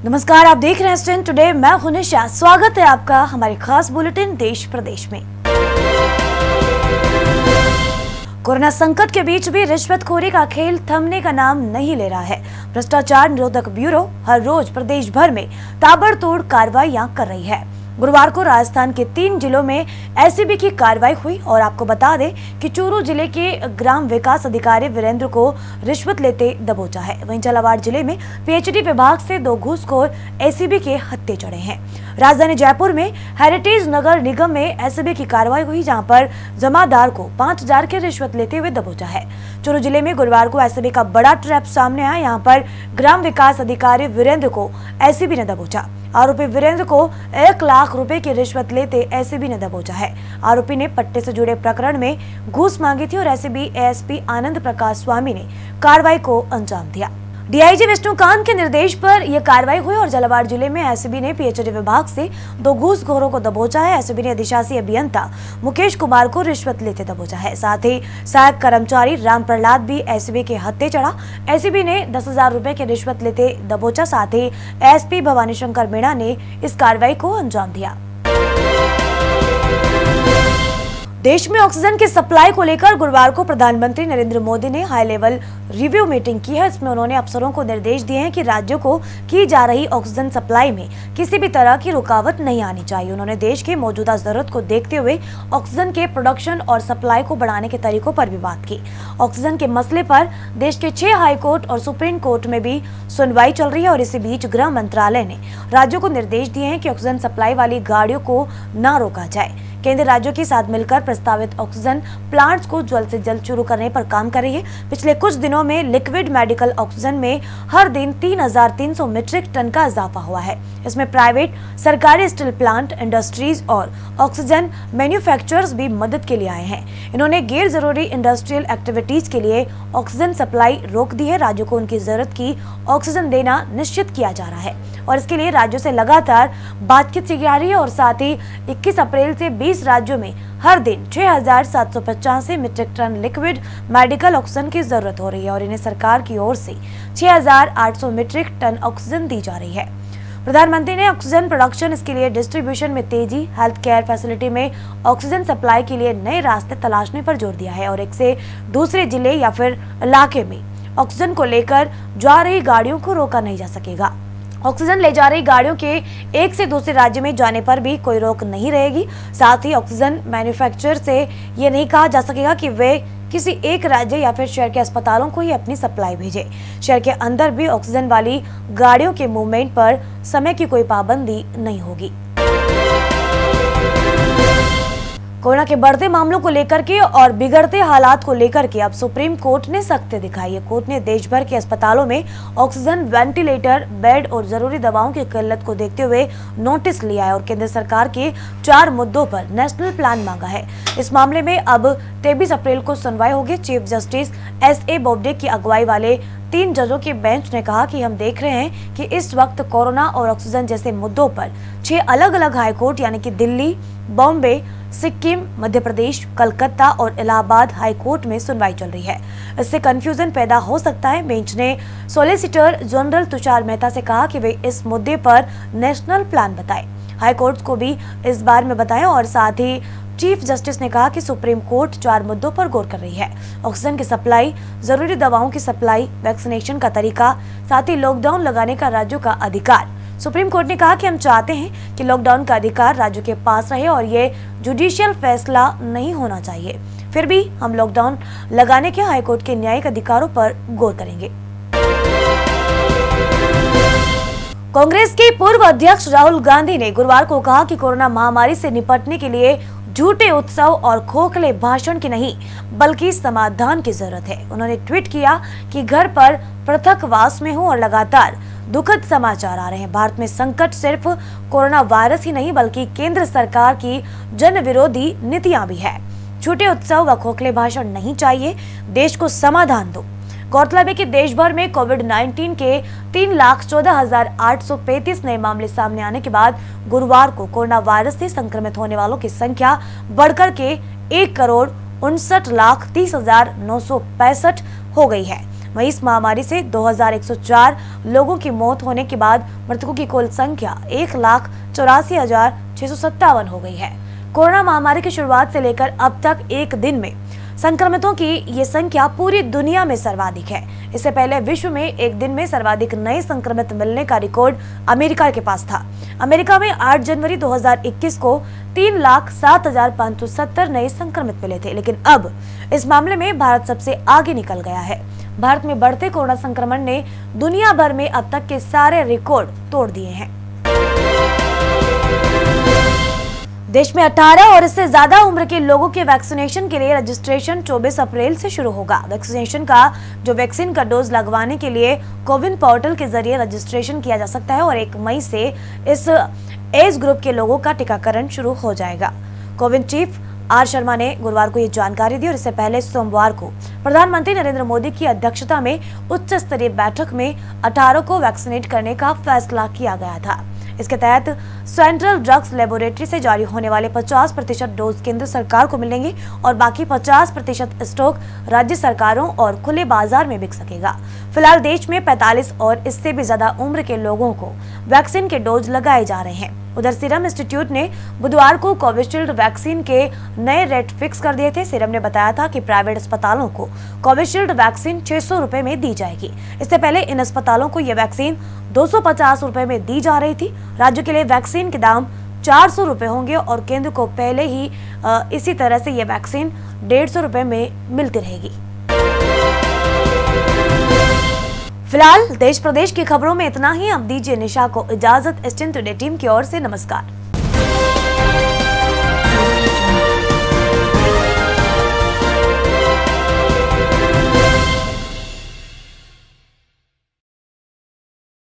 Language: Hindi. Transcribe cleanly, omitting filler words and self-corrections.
नमस्कार, आप देख रहे हैं स्टैंड टुडे। मैं हूं निशा। स्वागत है आपका हमारे खास बुलेटिन देश प्रदेश में। कोरोना संकट के बीच भी रिश्वतखोरी का खेल थमने का नाम नहीं ले रहा है। भ्रष्टाचार निरोधक ब्यूरो हर रोज प्रदेश भर में ताबड़तोड़ कार्रवाइयां कर रही है। गुरुवार को राजस्थान के 3 जिलों में एसीबी की कार्रवाई हुई और आपको बता दें कि चूरू जिले के ग्राम विकास अधिकारी वीरेंद्र को रिश्वत लेते दबोचा है। वहीं झालावाड़ जिले में पीएचडी विभाग से 2 घूसखोर एसीबी के हत्थे चढ़े हैं। राजधानी जयपुर में हेरिटेज नगर निगम में एसीबी की कार्रवाई हुई, जहां पर जमादार को 5000 की रिश्वत लेते हुए दबोचा है। चूरू जिले में गुरुवार को एसीबी का बड़ा ट्रैप सामने आया। यहाँ पर ग्राम विकास अधिकारी वीरेंद्र को एसीबी ने दबोचा। आरोपी वीरेंद्र को 1 लाख रुपए की रिश्वत लेते एसीबी ने दबोचा है। आरोपी ने पट्टे से जुड़े प्रकरण में घूस मांगी थी और एसीबी एएसपी आनंद प्रकाश स्वामी ने कार्रवाई को अंजाम दिया। डीआईजी विष्णुकांत के निर्देश पर यह कार्रवाई हुई और झालावाड़ जिले में एसीबी ने पीएचडी विभाग से 2 घूसखोरों को दबोचा है। एसीबी ने अधिशासी अभियंता मुकेश कुमार को रिश्वत लेते दबोचा है। साथ ही सहायक कर्मचारी राम प्रहलाद भी एसीबी के हत्थे चढ़ा। एसीबी ने 10,000 रुपए की रिश्वत लेते दबोचा। साथ ही एसपी भवानी शंकर मीणा ने इस कार्रवाई को अंजाम दिया। देश में ऑक्सीजन की सप्लाई को लेकर गुरुवार को प्रधानमंत्री नरेंद्र मोदी ने हाई लेवल रिव्यू मीटिंग की है। इसमें उन्होंने अफसरों को निर्देश दिए हैं कि राज्यों को की जा रही ऑक्सीजन सप्लाई में किसी भी तरह की रुकावट नहीं आनी चाहिए। उन्होंने देश की मौजूदा जरूरत को देखते हुए ऑक्सीजन के प्रोडक्शन और सप्लाई को बढ़ाने के तरीकों पर भी बात की। ऑक्सीजन के मसले पर देश के 6 हाई कोर्ट और सुप्रीम कोर्ट में भी सुनवाई चल रही है और इसी बीच गृह मंत्रालय ने राज्यों को निर्देश दिए हैं कि ऑक्सीजन सप्लाई वाली गाड़ियों को न रोका जाए। केंद्र राज्यों के साथ मिलकर प्रस्तावित ऑक्सीजन प्लांट्स को जल्द से जल्द शुरू करने पर काम कर रही है। पिछले कुछ दिनों में लिक्विड मेडिकल ऑक्सीजन में हर दिन 3,300 मीट्रिक टन का इजाफा हुआ है। इसमें प्राइवेट, सरकारी स्टील प्लांट, इंडस्ट्रीज और ऑक्सीजन मैन्युफैक्चरर्स भी मदद के लिए आए हैं। इन्होंने गैर जरूरी इंडस्ट्रियल एक्टिविटीज के लिए ऑक्सीजन सप्लाई रोक दी है। राज्यों को उनकी जरूरत की ऑक्सीजन देना निश्चित किया जा रहा है और इसके लिए राज्यों से लगातार बातचीत की जा रही है और साथ ही 21 अप्रैल से 20 राज्यों में हर दिन 6,785 metric tonne liquid medical oxygen की जरूरत हो रही है और इन्हें सरकार की ओर से 6,800 मीट्रिक टन ऑक्सीजन दी जा रही है। प्रधानमंत्री ने ऑक्सीजन प्रोडक्शन, इसके लिए डिस्ट्रीब्यूशन में तेजी, हेल्थ केयर फैसिलिटी में ऑक्सीजन सप्लाई के लिए नए रास्ते तलाशने पर जोर दिया है और एक से दूसरे जिले या फिर इलाके में ऑक्सीजन को लेकर जा रही गाड़ियों को रोका नहीं जा सकेगा। ऑक्सीजन ले जा रही गाड़ियों के एक से दूसरे राज्य में जाने पर भी कोई रोक नहीं रहेगी। साथ ही ऑक्सीजन मैन्युफैक्चरर से ये नहीं कहा जा सकेगा कि वे किसी एक राज्य या फिर शहर के अस्पतालों को ही अपनी सप्लाई भेजे। शहर के अंदर भी ऑक्सीजन वाली गाड़ियों के मूवमेंट पर समय की कोई पाबंदी नहीं होगी। कोरोना के बढ़ते मामलों को लेकर के और बिगड़ते हालात को लेकर के अब सुप्रीम कोर्ट ने सख्ती दिखाई है। कोर्ट ने देश भर के अस्पतालों में ऑक्सीजन, वेंटिलेटर, बेड और जरूरी दवाओं की किल्लत को देखते हुए नोटिस लिया है और केंद्र सरकार के 4 मुद्दों पर नेशनल प्लान मांगा है। इस मामले में अब 23 अप्रैल को सुनवाई होगी। चीफ जस्टिस एसए बोबडे की अगुवाई वाले 3 जजों के बेंच ने कहा कि हम देख रहे हैं कि इस वक्त कोरोना और ऑक्सीजन जैसे मुद्दों पर 6 अलग-अलग हाईकोर्ट यानी कि दिल्ली, बॉम्बे, सिक्किम, मध्य प्रदेश, कलकत्ता और इलाहाबाद हाई कोर्ट में सुनवाई चल रही है। इससे कंफ्यूजन पैदा हो सकता है। बेंच ने सॉलिसिटर जनरल तुषार मेहता से कहा कि वे इस मुद्दे पर नेशनल प्लान बताएं। हाई कोर्ट को भी इस बारे में बताएं और साथ ही चीफ जस्टिस ने कहा कि सुप्रीम कोर्ट 4 मुद्दों पर गौर कर रही है। ऑक्सीजन की सप्लाई, जरूरी दवाओं की सप्लाई, वैक्सीनेशन का तरीका, साथ ही लॉकडाउन लगाने का राज्यों का अधिकार। सुप्रीम कोर्ट ने कहा कि हम चाहते हैं कि लॉकडाउन का अधिकार राज्यों के पास रहे और ये जुडिशियल फैसला नहीं होना चाहिए। फिर भी हम लॉकडाउन लगाने के हाईकोर्ट के न्यायिक अधिकारों पर गौर करेंगे। कांग्रेस के पूर्व अध्यक्ष राहुल गांधी ने गुरुवार को कहा कि कोरोना महामारी से निपटने के लिए झूठे उत्सव और खोखले भाषण की नहीं बल्कि समाधान की जरूरत है। उन्होंने ट्वीट किया कि घर पर पृथकवास में हूं और लगातार दुखद समाचार आ रहे हैं। भारत में संकट सिर्फ कोरोना वायरस ही नहीं बल्कि केंद्र सरकार की जन विरोधी नीतियां भी है। झूठे उत्सव व खोखले भाषण नहीं चाहिए, देश को समाधान दो। गौरतलब है कि देश भर में कोविड-19 के 3,14,835 नए मामले सामने आने के बाद गुरुवार को कोरोना वायरस से संक्रमित होने वालों की संख्या बढ़कर के 1,59,30,965 हो गई है। वहीं इस महामारी से 2104 लोगों की मौत होने के बाद मृतकों की कुल संख्या 1,84,657 हो गई है। कोरोना महामारी की शुरुआत से लेकर अब तक एक दिन में संक्रमितों की ये संख्या पूरी दुनिया में सर्वाधिक है। इससे पहले विश्व में एक दिन में सर्वाधिक नए संक्रमित मिलने का रिकॉर्ड अमेरिका के पास था। अमेरिका में 8 जनवरी 2021 को 3,07,570 नए संक्रमित मिले थे, लेकिन अब इस मामले में भारत सबसे आगे निकल गया है। भारत में बढ़ते कोरोना संक्रमण ने दुनिया भर में अब तक के सारे रिकॉर्ड तोड़ दिए हैं। देश में 18 और इससे ज्यादा उम्र के लोगों के वैक्सीनेशन के लिए रजिस्ट्रेशन 24 अप्रैल से शुरू होगा। वैक्सीनेशन का वैक्सीन का डोज लगवाने के लिए कोविन पोर्टल के जरिए रजिस्ट्रेशन किया जा सकता है और 1 मई से इस एज ग्रुप के लोगों का टीकाकरण शुरू हो जाएगा। कोविन चीफ आर शर्मा ने गुरुवार को ये जानकारी दी और इससे पहले सोमवार को प्रधानमंत्री नरेंद्र मोदी की अध्यक्षता में उच्च स्तरीय बैठक में 18 को वैक्सीनेट करने का फैसला किया गया था। इसके तहत सेंट्रल ड्रग्स लेबोरेटरी से जारी होने वाले 50% डोज केंद्र सरकार को मिलेंगे और बाकी 50% स्टॉक राज्य सरकारों और खुले बाजार में बिक सकेगा। फिलहाल देश में 45 और इससे भी ज्यादा उम्र के लोगों को वैक्सीन के डोज लगाए जा रहे हैं। उधर सीरम इंस्टीट्यूट ने बुधवार को कोविशील्ड वैक्सीन के नए रेट फिक्स कर दिए थे। सीरम ने बताया था कि प्राइवेट अस्पतालों को कोविशील्ड वैक्सीन 600 रुपए में दी जाएगी। इससे पहले इन अस्पतालों को यह वैक्सीन 250 रुपए में दी जा रही थी। राज्य के लिए वैक्सीन के दाम 400 रुपए होंगे और केंद्र को पहले ही इसी तरह से यह वैक्सीन 150 रुपए में मिलती रहेगी। फिलहाल देश प्रदेश की खबरों में इतना ही। अब दीजिए निशा को इजाजत। एसटीएन टुडे टीम की ओर से नमस्कार।